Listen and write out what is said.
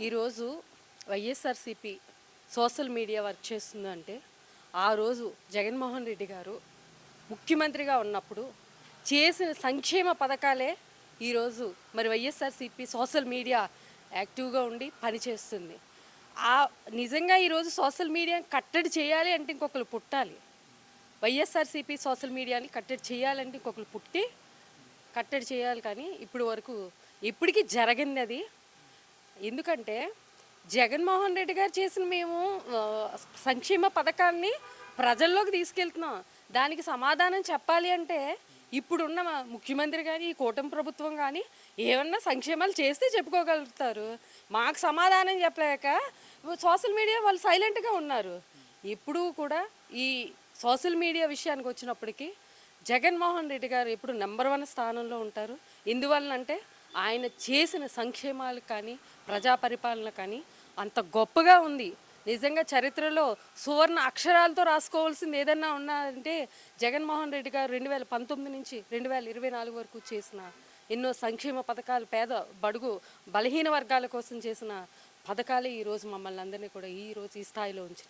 ఈరోజు YSRCP social media work చేస్తుందంటే ఆ రోజు జగన్మోహన్ రెడ్డి గారు ముఖ్యమంత్రిగా ఉన్నప్పుడు చేసిన సంక్షేమ పథకాలే ఈరోజు మరి వైఎస్ఆర్సిపి సోషల్ మీడియా యాక్టివ్గా ఉండి పనిచేస్తుంది. ఆ నిజంగా ఈరోజు సోషల్ మీడియాని కట్టడి చేయాలి అంటే ఇంకొకరు పుట్టాలి. వైఎస్ఆర్సిపి సోషల్ మీడియాని కట్టడి చేయాలంటే ఇంకొకరు పుట్టి కట్టడి చేయాలి. కానీ ఇప్పుడు వరకు ఇప్పటికీ జరిగింది అది. ఎందుకంటే జగన్మోహన్ రెడ్డి గారు చేసిన మేము సంక్షేమ పథకాన్ని ప్రజల్లోకి తీసుకెళ్తున్నాం. దానికి సమాధానం చెప్పాలి అంటే ఇప్పుడున్న ముఖ్యమంత్రి కానీ ఈ కూటమి ప్రభుత్వం కానీ ఏమన్నా సంక్షేమాలు చేస్తే చెప్పుకోగలుగుతారు. మాకు సమాధానం చెప్పలేక సోషల్ మీడియా వాళ్ళు సైలెంట్గా ఉన్నారు. ఇప్పుడు కూడా ఈ సోషల్ మీడియా విషయానికి వచ్చినప్పటికీ జగన్మోహన్ రెడ్డి గారు ఎప్పుడు నెంబర్ 1 స్థానంలో ఉంటారు. ఎందువలనంటే ఆయన చేసిన సంక్షేమాలు కానీ ప్రజా పరిపాలన కానీ అంత గొప్పగా ఉంది. నిజంగా చరిత్రలో సువర్ణ అక్షరాలతో రాసుకోవాల్సింది ఏదన్నా ఉన్నారంటే జగన్మోహన్ రెడ్డి గారు 2019 నుంచి 2024 వరకు చేసిన ఎన్నో సంక్షేమ పథకాలు, పేద బడుగు బలహీన వర్గాల కోసం చేసిన పథకాలే ఈరోజు మమ్మల్ని అందరినీ కూడా ఈరోజు ఈ స్థాయిలో ఉంచి